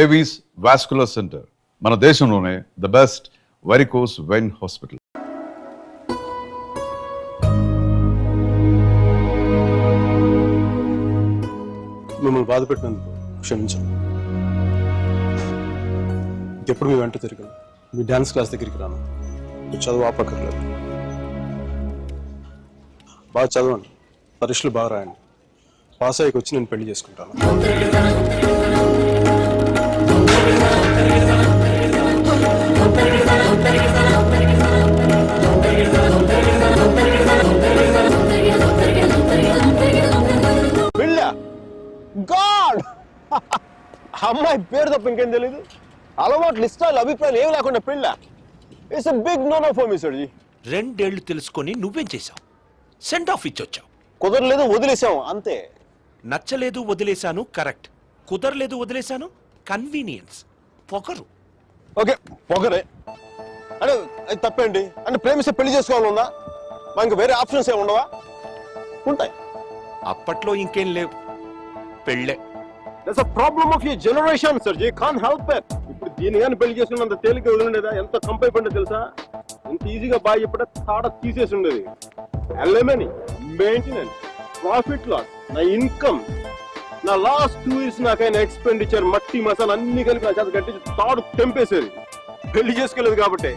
Avis vascular centre మన దేశంలోనే the best varicose vein hospital. మిమ్మల్ని బాధ పెట్టినందుకు క్షమించండి. ఎప్పుడు మీ వెంట తిరిగాను, మీ డాన్స్ క్లాస్ దగ్గరికి రాను, మీ చదువు ఆపక్కర్లేదు. బాగా చదవండి, పరీక్షలు బాగా రాయండి. పాస్ అయ్యకి వచ్చి నేను పెళ్లి చేసుకుంటాను. గాడ్ అమ్మాయి పేరు తప్ప ఇంకేం తెలీదు. అలవాట్లు, ఇష్టాలు, అభిప్రాయాలు ఏమి లేకుండా పెళ్ళ. It's a big no no for me sir ji. 2 ఏళ్లు తెలుసుకొని నువ్వేం చేశావు? సెండ్ ఆఫ్ ఇచ్చొచ్చావు. కుదరలేదు, వదిలేసాం అంతే. నచ్చలేదు, వదిలేశాను. కరెక్ట్. కుదరలేదు, వదిలేశాను. కన్వీనియన్స్, పొగరు. ఓకే, పొగరే అంటే అది తప్పేంటి? అంటే ప్రేమిస్తే పెళ్లి చేసుకోవాలన్నా మా ఇంకా వేరే ఆప్షన్స్ ఏమి ఉండవా? ఉంటాయి. అప్పట్లో ఇంకేం లేవు, పెళ్ళే. That's a problem of your generation sir ji. Can't help it. ఇప్పుడు దీని కానీ పెళ్లి చేసుకున్నంత తేలిక వదిలిండేదా? ఎంత కంపై పడ్డా తెలుసా? ఎంత ఈజీగా బాగా చెప్పడా తాడ తీసేసి ఉండేది. ఎల్ఎంఎని, మెయింటెనెన్స్, ప్రాఫిట్ లాస్, నా ఇన్కమ్, నా లాస్ట్ 2 years నాకైనా ఎక్స్పెండిచర్, మట్టి మసాలా అన్ని కలిపి నా చేత కట్టించి తాడు తెంపేసేది. పెళ్లి చేసుకోలేదు కాబట్టి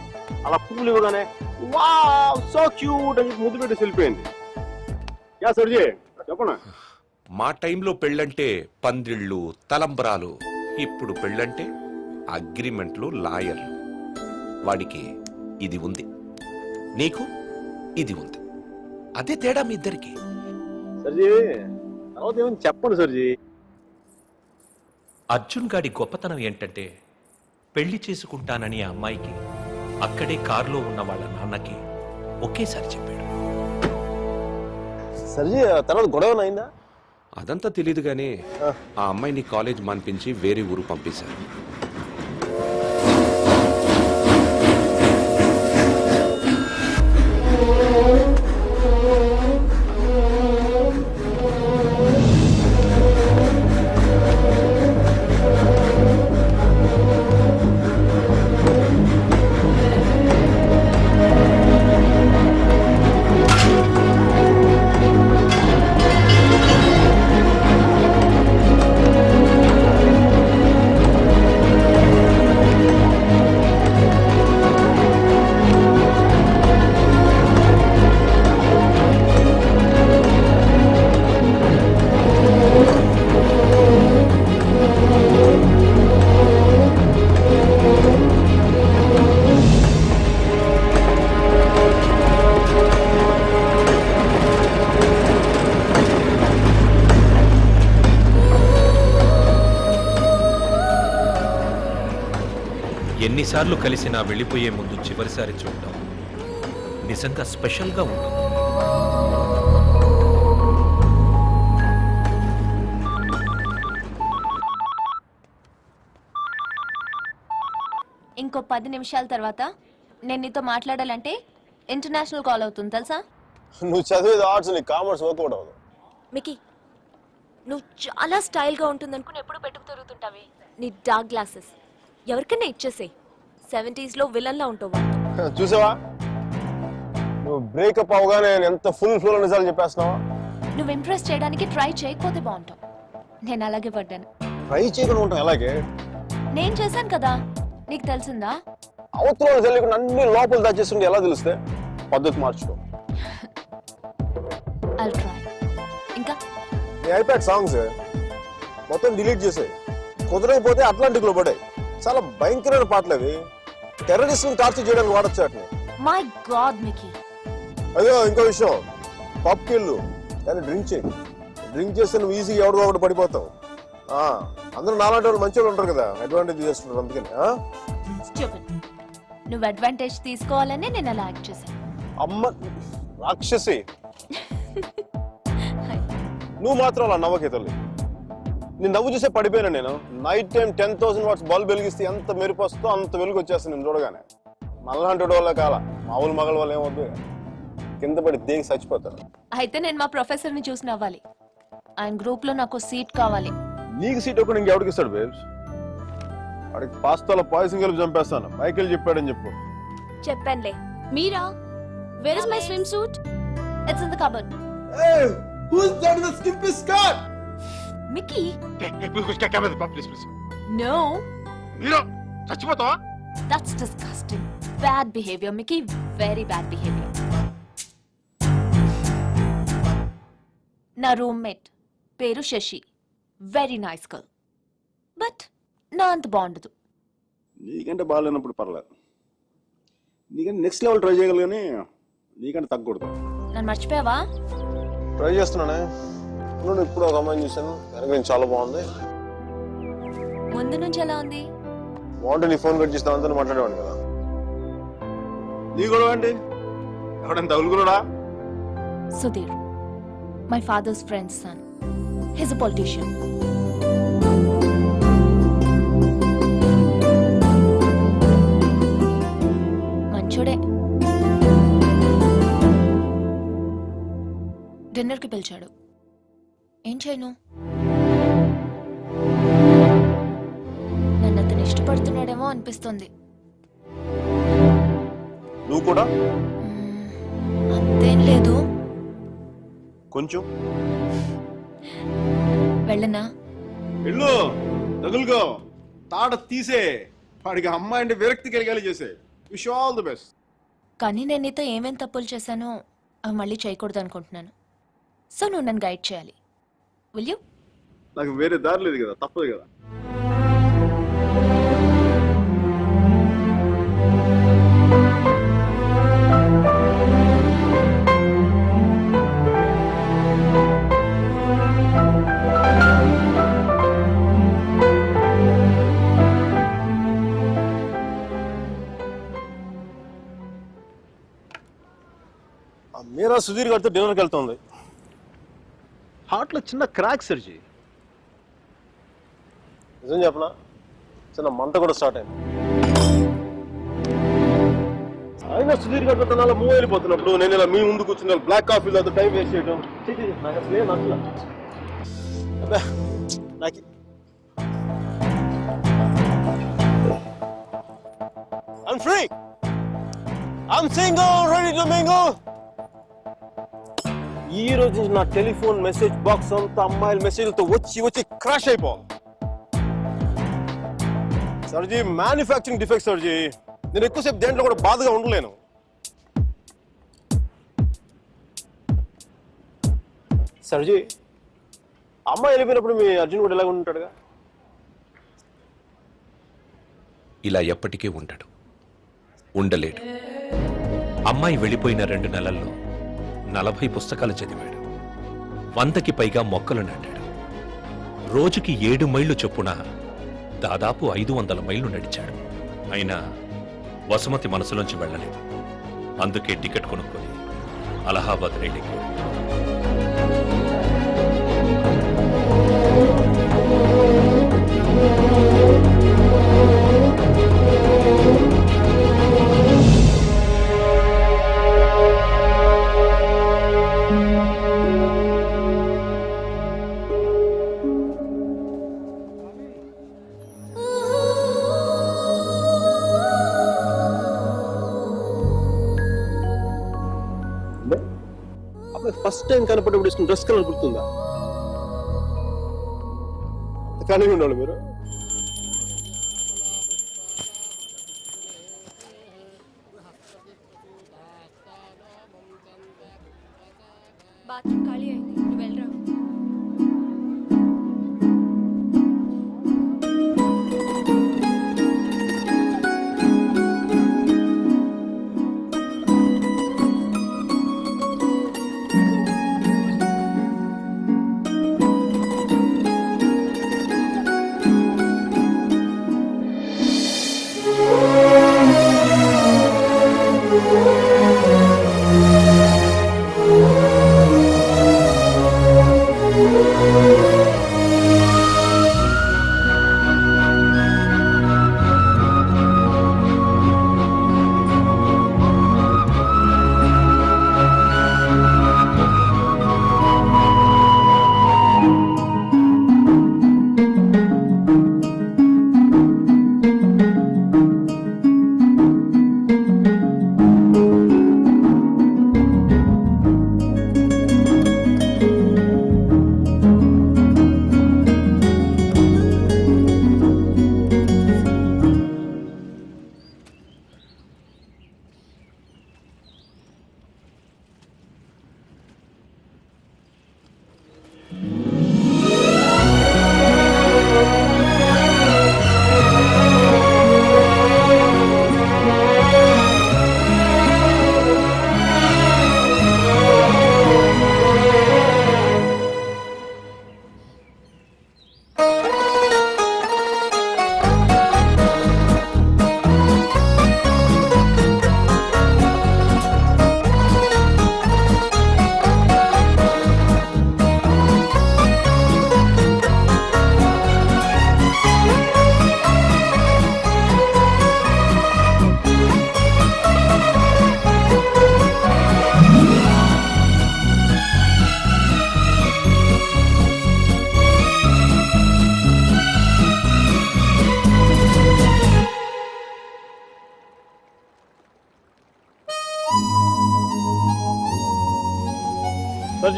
అలా పువ్వులు ఇవ్వగానే వావ్ సో క్యూట్ అని ముద్దు పెట్టి వెళ్ళిపోయింది. యా సర్జీ చెప్పనా? మా టైంలో పెళ్ళంటే పందిళ్ళు, తలంబ్రాలు. ఇప్పుడు పెళ్ళంటే అగ్రిమెంట్లు, లాయర్లు. వాడికి ఇది ఉంది, నీకు ఇది ఉంది. అదే తేడా మీ ఇద్దరికి. సర్జీ తర్వాత ఏమైనా చెప్పండి సర్జీ. అర్జున్ గాడి గొప్పతనం ఏంటంటే పెళ్లి చేసుకుంటానని ఆ అమ్మాయికి అక్కడే కారులో ఉన్న వాళ్ళ నాన్నకి ఒకేసారి చెప్పాడు. సర్జీ తర్వాత గొడవ అయిందా? అదంతా తెలీదు గానీ ఆ అమ్మాయిని కాలేజ్ మాన్పించి వేరే ఊరు పంపేశారు. ఎన్నిసార్లు కలిసినా వెళ్ళిపోయే ముందు చివరిసారి చూడటం నిజంగా స్పెషల్గా ఉంటుంది. ఇంకో 10 నిమిషాల తర్వాత నేను నీతో మాట్లాడాలంటే ఇంటర్నేషనల్ కాల్ అవుతుంది తెలుసా? నువ్వు చదివేది ఆర్ట్స్, నీ కామర్స్ వర్కౌట్ అవ్వదు. మికీ, నువ్వు చాలా స్టైల్గా ఉంటుందనుకుని ఎప్పుడు పెట్టుకు తిరుగుతుంటావి. నీ డార్క్ గ్లాసెస్ ఎవరికైనా ఇచ్చేసేయ్. 70s లో విలన్లా ఉంటావు. చూసావా, నువ్వు బ్రేకప్ అవగానే ఎంత ఫుల్ ఫ్లో నిజాలు చెప్పేస్తున్నావా? నువ్వు ఇంప్రెస్ చేయడానికి ట్రై చేయకపోతే బాగుంటావు. నేను అలాగే పడ్డాను. ట్రై చేయకుండా ఉంటాం ఎలాగే? నేను చేశాను కదా, నీకు తెలిసిందా? అవతల తెలియకుండా అన్ని లోపల దాచేస్తుంటే ఎలా తెలుస్తే? పద్ధతి మార్చుకో. I'll try. ఇంకా నీ ఐప్యాడ్ సాంగ్స్ మొత్తం డిలీట్ చేసాయి. కుదరకపోతే అట్లాంటిక్ లో పడాయి. చాలా భయంకరమైన పాటలు అవి. టెర్రరిస్ట్ టార్చర్ చేయడానికి వాడచ్చు వాటిని. My God Mickey. అయ్యో ఇంకో విషయం, పబ్కి వెళ్ళు కానీ డ్రింక్ చేయి. డ్రింక్ చేస్తే నువ్వు ఈజీగా ఎవడో ఒకటి పడిపోతావు. అందరూ నాలాంటి వాళ్ళు మంచి వాళ్ళు ఉంటారు కదా, అడ్వాంటేజ్ చేస్తుంటారు. అందుకని నువ్వు అడ్వాంటేజ్ తీసుకోవాలని నేను అలా యాక్ట్ చేశాను. అమ్మ రాక్షసి, నువ్వు మాత్రం అలా నవ్వకే తల్లి. నేను నవ్వు చూసే పడిపోయినా. నేను నైట్ టైం 10,000 watts బల్బ్ వెలిగిస్తే ఎంత మెరుపు వస్తుందో అంత వెలుగు వచ్చేస్తుంది నేను చూడగానే. మళ్ళంటి వాళ్ళ కాల మామూలు మగల వాళ్ళు ఏమవుద్దు, కింద పడి దేగి చచ్చిపోతారు. అయితే నేను మా ప్రొఫెసర్ ని చూసి నవ్వాలి. ఆయన గ్రూప్ లో నాకు సీట్ కావాలి. నీకు సీట్ ఒకటి ఇంకెవరికి ఇస్తాడు బేబ్స్? వాడికి పాస్తాలో పాయసం కలిపి చంపేస్తాను. మైకేల్ చెప్పాడని చెప్పు. చెప్పానులే. Mira, where is my swimsuit? It's in the cupboard. Hey, who's that in the skimpy skirt? Mickey? Please. No. Mira, చచ్చిపోతావా? That's disgusting. Bad behavior, Mickey. Very bad behavior. నా రూమ్మేట్ పేరు శశి. Very nice girl. But నా అంత బాగుండదు. నీకంటే బాగాలేనప్పుడు పర్లేదు. నీకంటే నెక్స్ట్ లెవెల్ ట్రై చేయగలరు కానీ నీకంటే తగ్గకూడదు. నన్ను మర్చిపోయావా? ట్రై చేస్తున్నానే. నేను ఇప్పుడు ఒక అమ్మాయిని చూశాను, వెనక చాలా బాగుంది. ముందు నుంచి ఎలా ఉంది? బాగుంటే నీ ఫోన్ కట్ చేసి దాంతో మాట్లాడేవాడు కదా. నీ గొడవ అండి, ఎవడైనా తగులుకున్నాడా? Sudheer, my father's friend's son. He's a politician. మంచోడే. డిన్నర్కి పిలిచాడు. ఏం చేయను? నన్ను అతను ఇష్టపడుతున్నాడేమో అనిపిస్తుంది. నువ్వు కూడా అంతేం లేదు. కొంచెం వెళ్ళనా? వెళ్ళు, తగులుకో, తాట తీసే, వాడికి అమ్మాయి అంటే విరక్తి కలిగేలా చేసే. Wish all the best. కానీ నేను నీతో ఏమేం తప్పులు చేశానో అవి మళ్ళీ చేయకూడదు అనుకుంటున్నాను. సో నువ్వు నన్ను గైడ్ చేయాలి. Will you? నాకు వేరే దారి లేదు కదా, తప్పదు కదా. మీరా సుధీర్ గారితో డిన్నర్కి వెళ్తుంది. హార్ట్లో చిన్న క్రాక్ సర్జీ. నిజం చెప్పనా, చిన్న మంట కూడా స్టార్ట్ అయింది. అయినా సుధీర్ గారితో తన మూవ్ వెళ్ళిపోతున్నప్పుడు నేను ఇలా మీ ముందు కూర్చున్నా బ్లాక్ కాఫీలో టైం వేస్ట్ చేయడం నాకు అసలే నచ్చల. అబ్బా నాకు I'm free. I'm single, ready to mingle. ఈ రోజు నుంచి నా టెలిఫోన్ మెసేజ్ బాక్స్ అంతా అమ్మాయిల మెసేజ్లతో వచ్చి వచ్చి క్రాష్ అయిపోవాలి. సర్జీ, మ్యానుఫ్యాక్చరింగ్ డిఫెక్ట్ సర్జీ. నేను ఎక్కువసేపు దేంట్లో కూడా బాధగా ఉండలేను. సర్జీ, అమ్మాయి వెళ్ళిపోయినప్పుడు మీ అర్జున్ కూడా ఎలాగ ఉంటాడుగా? ఇలా ఎప్పటికీ ఉండడు, ఉండలేడు. అమ్మాయి వెళ్ళిపోయిన 2 నెలల్లో 40 పుస్తకాలు చదివాడు. 100కి పైగా మొక్కలు నాటాడు. రోజుకి 7 మైళ్ళు చొప్పున దాదాపు 500 మైళ్ళు నడిచాడు. అయినా వసుమతి మనసులోంచి వెళ్ళలేదు. అందుకే టికెట్ కొనుక్కొని అలహాబాద్ రైలుకి ఫస్ట్ టైం కనపడేప్పుడు ఇష్టం డ్రెస్ కలర్ గుర్తుందా? కానీ ఉండాలి మీరు. బాత్రూమ్ ఖాళీ అయింది, నువ్వు వెళ్ళరా.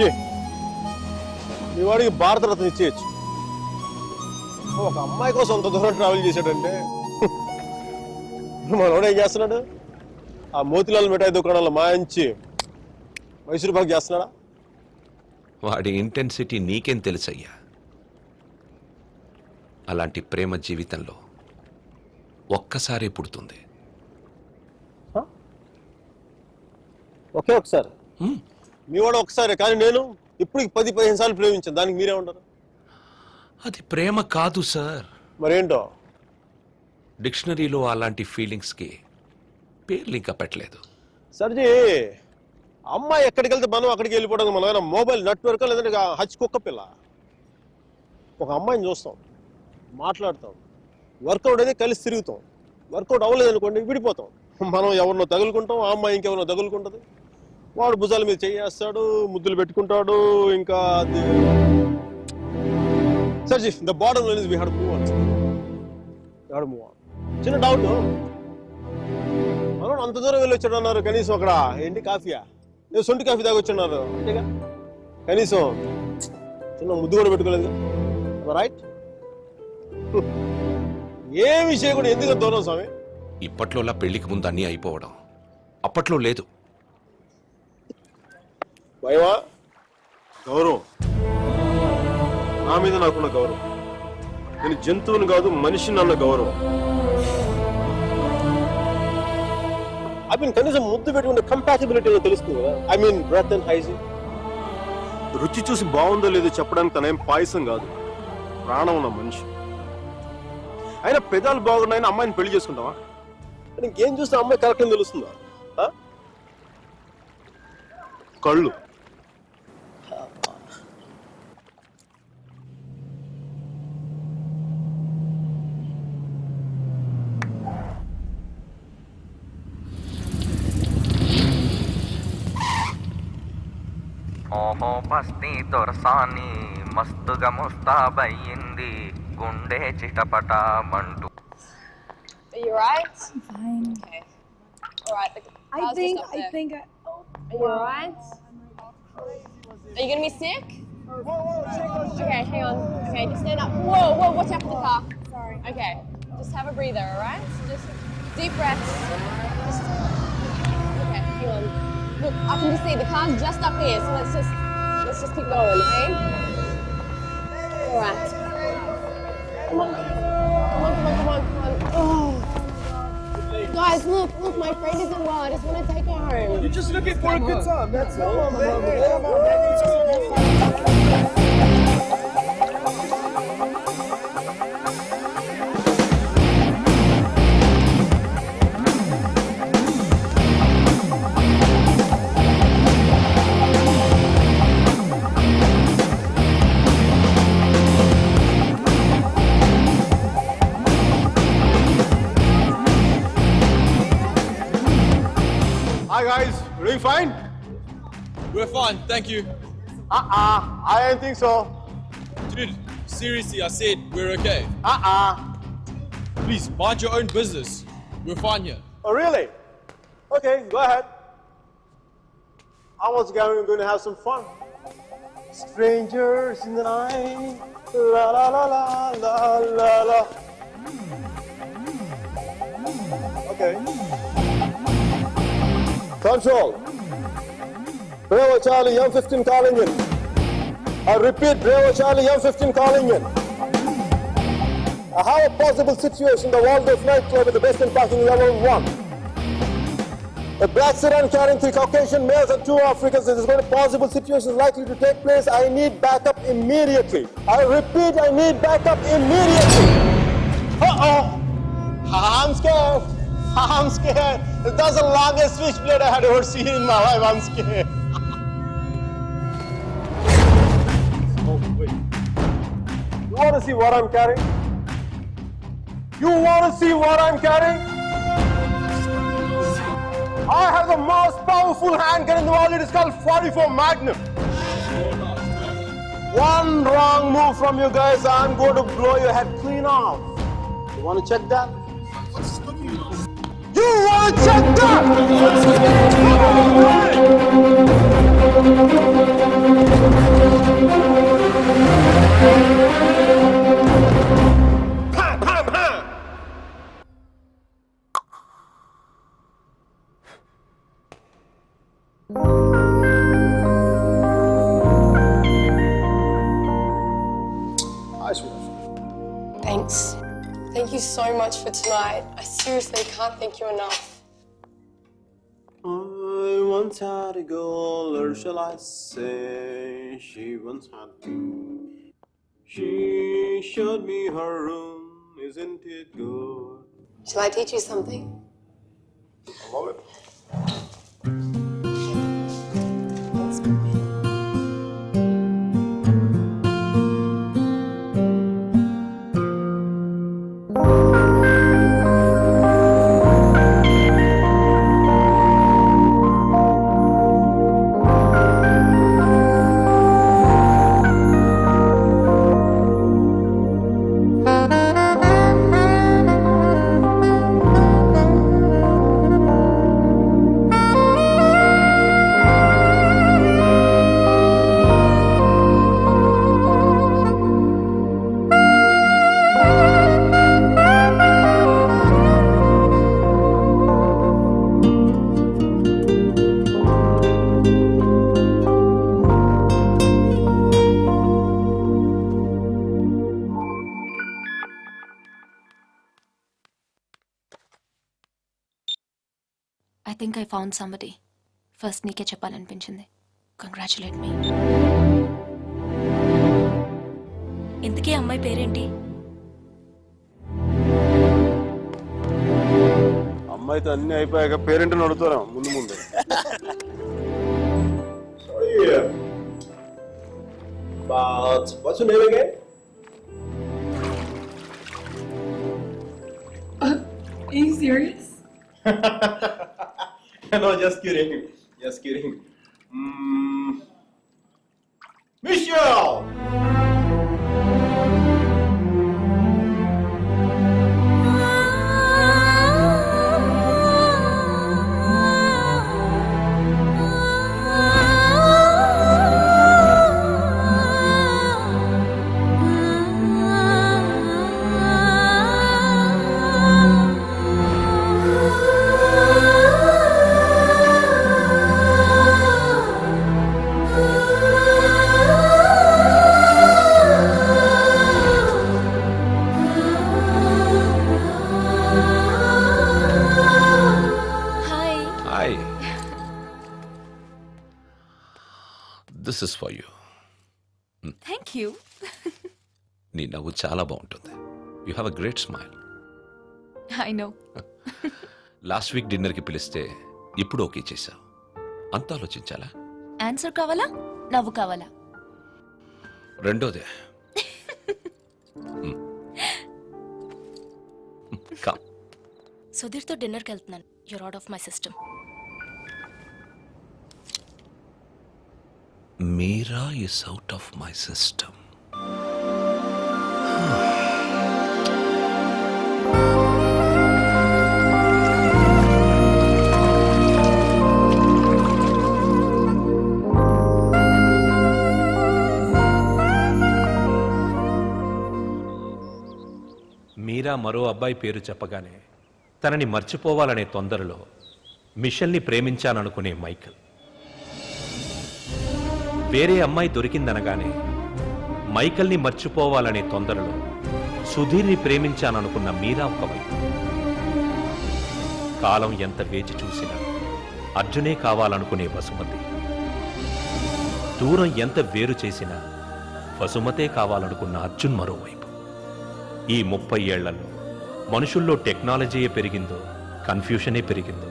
సర్జీ మీ వాడికి భారతరత్న ఇచ్చేయచ్చు. ఒక అమ్మాయి కోసం అంత దూరం ట్రావెల్ చేశాడంటే మనోడు ఏం చేస్తున్నాడు? ఆ మోతిలాల్ మిఠాయి దుకాణంలో మాయించి మైసూరు పాక్ చేస్తున్నాడా? వాడి ఇంటెన్సిటీ నీకేం తెలుసయ్యా? అలాంటి ప్రేమ జీవితంలో ఒక్కసారే పుడుతుంది. ఒకే ఒకసారి మీ వాడు ఒకసారి, కానీ నేను ఇప్పుడు 10-15 సార్లు ప్రేమించాను. దానికి మీరే ఉంటారు? అది ప్రేమ కాదు సార్. మరేంటో? డిక్షనరీలో అలాంటి ఫీలింగ్స్కి పేర్లు ఇంకా పెట్టలేదు. సర్జీ అమ్మాయి ఎక్కడికి వెళ్తే మనం అక్కడికి వెళ్ళిపోవడం. మనం ఏమైనా మొబైల్ నెట్వర్క్ లేదంటే హచ్ కుక్క పిల్ల. ఒక అమ్మాయిని చూస్తాం, మాట్లాడతాం, వర్కౌట్ అయితే కలిసి తిరుగుతాం. వర్కౌట్ అవ్వలేదు అనుకోండి విడిపోతాం. మనం ఎవరినో తగులుకుంటాం, ఆ అమ్మాయి ఇంకెవరినో తగులుకుంటుంది. వాడు భుజాల మీద చేయేస్తాడు, ముద్దులు పెట్టుకుంటాడు. ఇంకా అది sir ji the bottom line is we have to move on. చిన్న డౌట్, మనం అంత దూరం వెళ్ళి వచ్చాడు అన్నారు, కనీసం అక్కడ ఏంటి కాఫీయా, నేను సొంటి కాఫీ తాగొచ్చున్నారు అంతేగా, కనీసం చిన్న ముద్దు కూడా పెట్టుకోలేదు. రైట్? ఏ విషయం కూడా ఎందుకు దూరం స్వామి? ఇప్పట్లోలా పెళ్లికి ముందు అన్నీ అయిపోవడం అప్పట్లో లేదు. భయమా? గౌరవం, నా మీద నాకున్న గౌరవం. నేను జంతువుని కాదు మనిషిని అన్న గౌరవం. ఐ మీన్ కనీసం ముద్దు పెట్టుకుంటే కంపాటిబిలిటీ తెలుస్తుంది కదా. I mean breath and hygiene. రుచి చూసి బాగుందో లేదో చెప్పడానికి తనేం పాయసం కాదు, ప్రాణం ఉన్న మనిషి. అయినా పెదాలు బాగున్నాయని అమ్మాయిని పెళ్లి చేసుకుంటావా? ఇంకేం చూస్తే అమ్మాయి కరెక్ట్ అని తెలుస్తుందా? కళ్ళు. ఓహో బస్తీ దొరసాని మస్తుగా ముస్తాబయ్యింది గుండె చిటపట మంటూ. Are you right? I'm fine. Okay. All right. I think. Are you alright? Are you gonna be sick? Okay, hang on. Okay, just stand up. Whoa, watch out for the car. Sorry. Okay, just have a breather, alright? Just deep breaths. Okay, hang on. Look, I can just see the car's just up here, so let's just keep going, okay? Alright. Come on. Oh. Guys, look, my friend isn't well. I just want to take her home. You're just looking for a good time. That's all. Come on, baby. Hi guys, doing fine? We're fine, thank you. I don't think so. Dude, seriously, I said we're okay. Please, mind your own business. We're fine here. Oh really? Okay, go ahead. I was going to have some fun. Strangers in the night, la la la la la la la. Okay. Control. Bravo Charlie, M15 calling in. I repeat, Bravo Charlie, M15 calling in. I have a possible situation, the Waldorf nightclub with the best in parking level 1. A black sedan carrying 3 Caucasian males and 2 Africans. This is going to possible situation likely to take place. I need backup immediately. I repeat, I need backup immediately. Uh-oh. I'm scared. I'm scared. That's the longest switchblade I had ever seen in my life. I'm scared. Oh, wait. You want to see what I'm carrying? You want to see what I'm carrying? I have the most powerful handgun in the world. It is called 44 Magnum. One wrong move from you guys, I'm going to blow your head clean off. You want to check that? You want to check that? Thanks. Thank you so much for tonight. I seriously can't thank you enough. I once had a girl, or shall I say, she once had two. She showed me her room, isn't it good? Shall I teach you something? I love it. I think I found somebody. First నీకే చెప్పాలనిపించింది. Congratulate మీ. ఇంతకీ అమ్మాయి పేరేంటి? అమ్మాయితో అన్ని అయిపోయాక పేరెంట్ని అడుగుతారా ముందు ముందు. But what's your name again? Are you serious? No, just kidding. Just kidding. Michelle! This is for you. Thank you. నీ నవ్వు చాలా బాగుంటుంది. You have a great smile. I know. Last week డిన్నర్కి పిలిస్తే ఇప్పుడు ఓకే చేశావు. అంత ఆలోచించాలా? ఆన్సర్ కావాలా, నవ్వు కావాలా? రెండోదే. కమ్. సుధీర్తో డిన్నర్కి వెళ్తున్నాను. You're out of my system. Meera is out of my system. Meera మరో అబ్బాయి పేరు చెప్పగానే తనని మర్చిపోవాలనే తొందరలో మిషల్ని ప్రేమించాననుకునే మైకల్, వేరే అమ్మాయి దొరికిందనగానే మైకల్ని మర్చిపోవాలనే తొందరలో సుధీర్ని ప్రేమించాననుకున్న మీరా ఒకవైపు. కాలం ఎంత వేచి చూసినా అర్జునే కావాలనుకునే వసుమతి, దూరం ఎంత వేరు చేసినా వసుమతే కావాలనుకున్న అర్జున్ మరోవైపు. ఈ 30 ఏళ్లలో మనుషుల్లో టెక్నాలజీయే పెరిగిందో కన్ఫ్యూషనే పెరిగిందో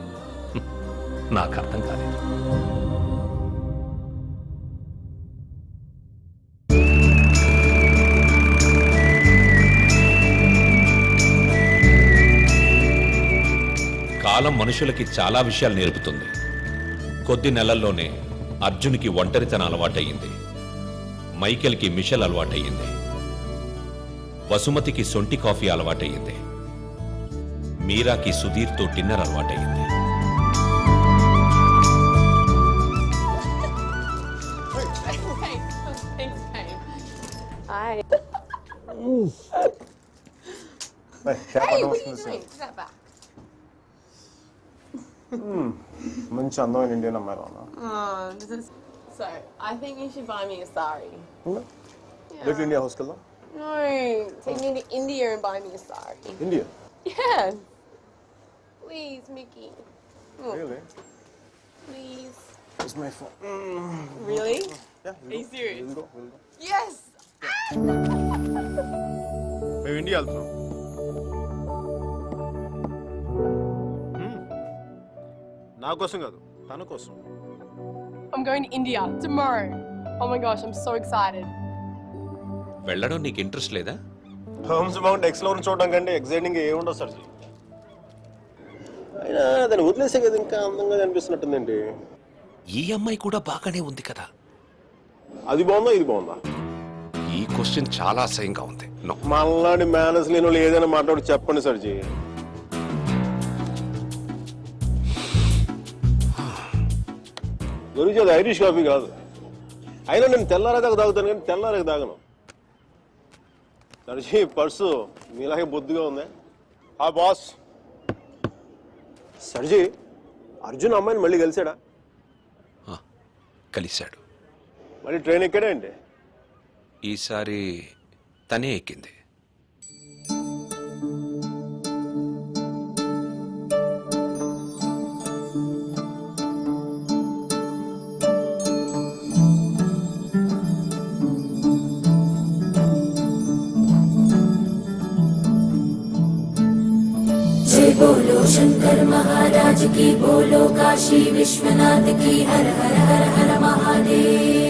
నాకు అర్థం కాలేదు. కాలం మనుషులకి చాలా విషయాలు నేర్పుతుంది. కొద్ది నెలల్లోనే అర్జున్కి ఒంటరితనం అలవాటయ్యింది, మైకేల్కి మిషల్ అలవాటయ్యింది, వసుమతికి సొంటి కాఫీ అలవాటయ్యింది, మీరాకి సుధీర్తో డిన్నర్ అలవాటయ్యింది. Hey, what are you doing? Put that back. మంచి అందమైన ఇండియన్ అమ్మాయి This is so. I think you should buy me a sari. Little India హౌస్కి వెళ్దాం. No, take me to India and buy me a sari. India Yeah. Please, Mickey. Really Please. It's my phone. Really? Yeah Are you serious? Will go. Yes. మేము India వెళ్తున్నాం. నా కోసం కాదు, తన కోసం. I'm going to India tomorrow. Oh my gosh, I'm so excited. వెళ్ళడం నీకు interest లేదా? హోమ్స్ మౌంట్ ఎక్స్ప్లోర్ చూడడం కంటే ఎక్సైటింగ్ ఏముండదు సార్. అయినా దాన్ని వదిలేసే కదా ఇంకా అందంగా కనిపిస్తున్నట్టుందండి. ఈ అమ్మాయి కూడా బాగానే ఉంది కదా. అది బాగుందా ఇది బాగుందా? ఈ క్వశ్చన్ చాలా అసహ్యంగా ఉంది. నో. మళ్ళాంటి మేనస్ లేని వాళ్ళు ఏదైనా మాట్లాడి చెప్పండి సర్జీ. గురించి అది ఐరిష్ కాఫీ కాదు. అయినా నేను తెల్లారేదాకా తాగుతాను కానీ తెల్లారేకి తాగను. సర్జీ పర్సు మీలాగే బొద్దుగా ఉంది. ఆ బాస్ సర్జీ అర్జున్ అమ్మాయిని మళ్ళీ కలిసాడా? కలిశాడు. మళ్ళీ ట్రైన్ ఎక్కడే అండి? ఈసారి తనే ఎక్కింది. जय बोलो शंकर महाराज की, बोलो काशी विश्वनाथ की, हर हर हर हर महादेव।